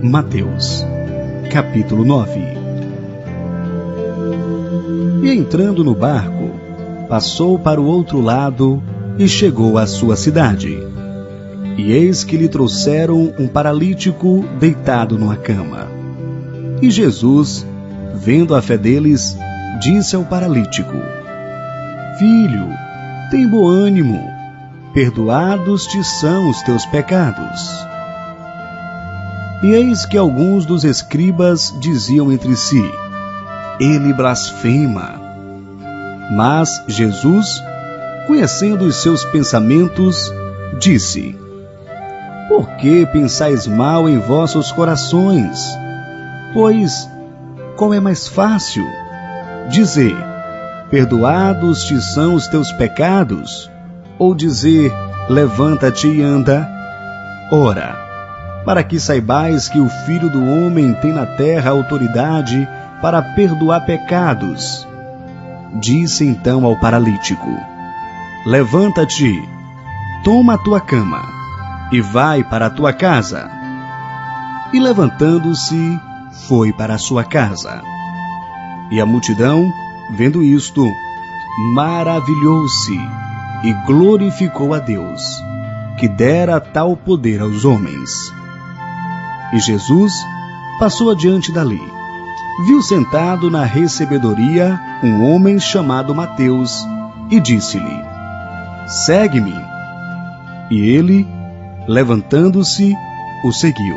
Mateus, capítulo 9. E entrando no barco, passou para o outro lado e chegou à sua cidade. E eis que lhe trouxeram um paralítico deitado numa cama. E Jesus, vendo a fé deles, disse ao paralítico: Filho, tem bom ânimo, perdoados te são os teus pecados. E eis que alguns dos escribas diziam entre si: Ele blasfema. Mas Jesus, conhecendo os seus pensamentos, disse: Por que pensais mal em vossos corações? Pois, qual é mais fácil? Dizer: Perdoados te são os teus pecados? Ou dizer: Levanta-te e anda? Ora, para que saibais que o Filho do Homem tem na terra autoridade para perdoar pecados. Disse então ao paralítico: Levanta-te, toma a tua cama e vai para a tua casa. E levantando-se, foi para a sua casa. E a multidão, vendo isto, maravilhou-se e glorificou a Deus, que dera tal poder aos homens. E Jesus passou adiante dali. Viu sentado na recebedoria um homem chamado Mateus e disse-lhe: Segue-me. E ele, levantando-se, o seguiu.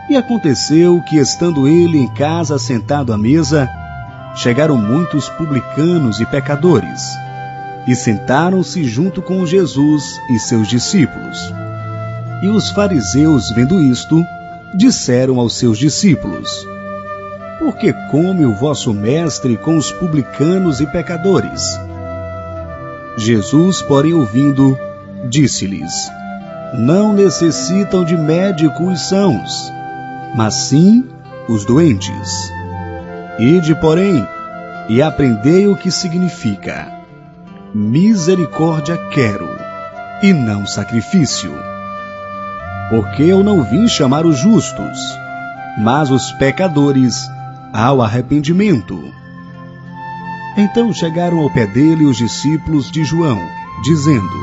E aconteceu que, estando ele em casa sentado à mesa, chegaram muitos publicanos e pecadores, e sentaram-se junto com Jesus e seus discípulos. E os fariseus, vendo isto, disseram aos seus discípulos: Por que come o vosso mestre com os publicanos e pecadores? Jesus, porém, ouvindo, disse-lhes: Não necessitam de médico os sãos, mas sim os doentes. Ide, porém, e aprendei o que significa: misericórdia quero, e não sacrifício. Porque eu não vim chamar os justos, mas os pecadores ao arrependimento. Então chegaram ao pé dele os discípulos de João, dizendo: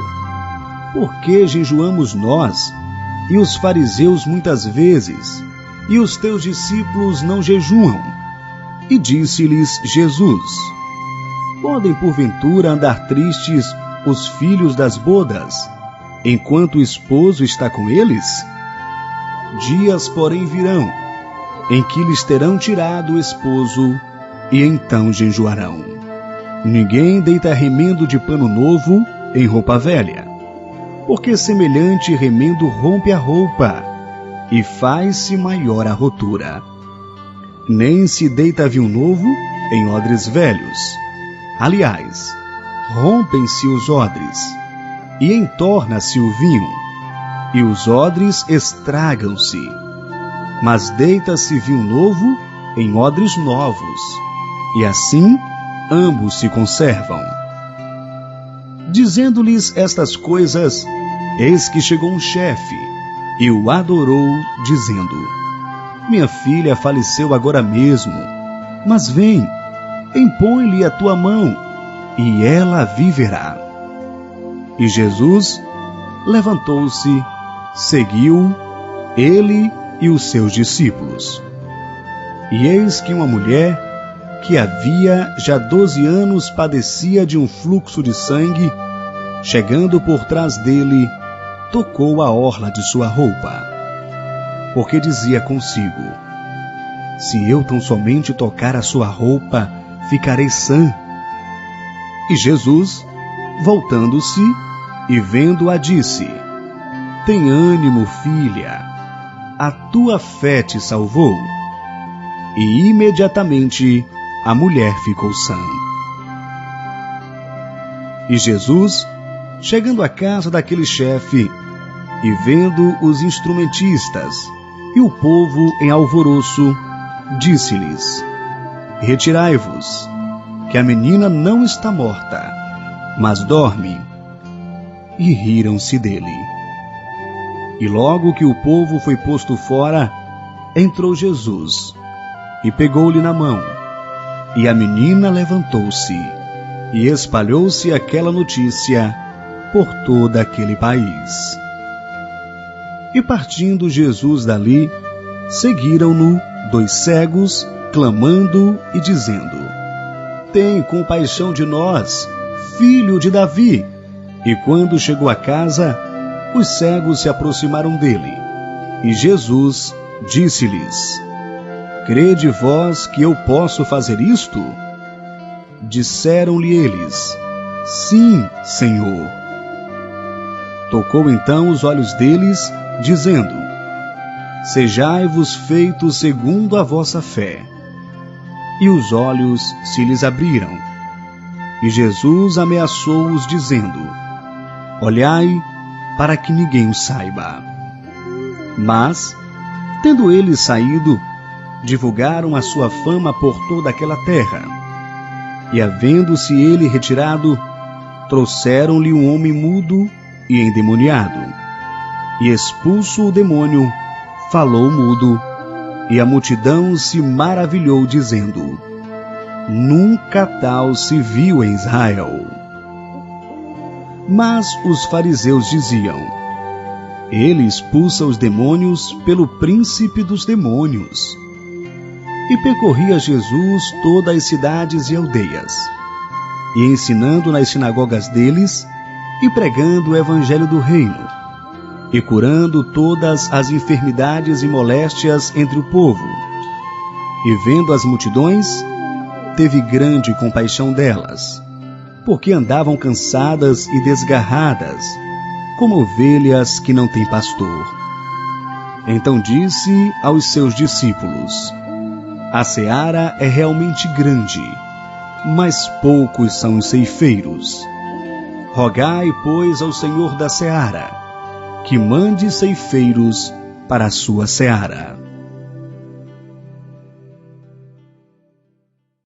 Por que jejuamos nós, e os fariseus muitas vezes, e os teus discípulos não jejuam? E disse-lhes Jesus: Podem porventura andar tristes os filhos das bodas, enquanto o esposo está com eles? Dias, porém, virão, em que lhes terão tirado o esposo, e então jejuarão. Ninguém deita remendo de pano novo em roupa velha, porque semelhante remendo rompe a roupa, e faz-se maior a rotura. Nem se deita vinho novo em odres velhos. Aliás, rompem-se os odres, e entorna-se o vinho, e os odres estragam-se. Mas deita-se vinho novo em odres novos, e assim ambos se conservam. Dizendo-lhes estas coisas, eis que chegou um chefe, e o adorou, dizendo: Minha filha faleceu agora mesmo, mas vem, impõe-lhe a tua mão, e ela viverá. E Jesus levantou-se, seguiu, ele e os seus discípulos. E eis que uma mulher, que havia já 12 anos padecia de um fluxo de sangue, chegando por trás dele, tocou a orla de sua roupa, porque dizia consigo: Se eu tão somente tocar a sua roupa, ficarei sã. E Jesus, voltando-se e vendo-a, disse: Tem ânimo, filha, a tua fé te salvou. E imediatamente a mulher ficou sã. E Jesus, chegando à casa daquele chefe, e vendo os instrumentistas e o povo em alvoroço, disse-lhes: Retirai-vos, que a menina não está morta, mas dorme. E riram-se dele. E logo que o povo foi posto fora, entrou Jesus e pegou-lhe na mão, e a menina levantou-se, e espalhou-se aquela notícia por todo aquele país. E partindo Jesus dali, seguiram-no 2 cegos, clamando e dizendo: Tem compaixão de nós, filho de Davi. E quando chegou a casa, os cegos se aproximaram dele, e Jesus disse-lhes: Crede vós que eu posso fazer isto? Disseram-lhe eles: Sim, Senhor. Tocou então os olhos deles, dizendo: Sejai-vos feitos segundo a vossa fé. E os olhos se lhes abriram. E Jesus ameaçou-os, dizendo: Olhai, para que ninguém o saiba. Mas, tendo eles saído, divulgaram a sua fama por toda aquela terra. E havendo-se ele retirado, trouxeram-lhe um homem mudo e endemoniado. E expulso o demônio, falou mudo, e a multidão se maravilhou, dizendo: Nunca tal se viu em Israel. Mas os fariseus diziam: Ele expulsa os demônios pelo príncipe dos demônios. E percorria Jesus todas as cidades e aldeias, e ensinando nas sinagogas deles, e pregando o evangelho do reino, e curando todas as enfermidades e moléstias entre o povo. E vendo as multidões, teve grande compaixão delas, porque andavam cansadas e desgarradas, como ovelhas que não têm pastor. Então disse aos seus discípulos: A seara é realmente grande, mas poucos são os ceifeiros. Rogai, pois, ao Senhor da seara, que mande ceifeiros para a sua seara.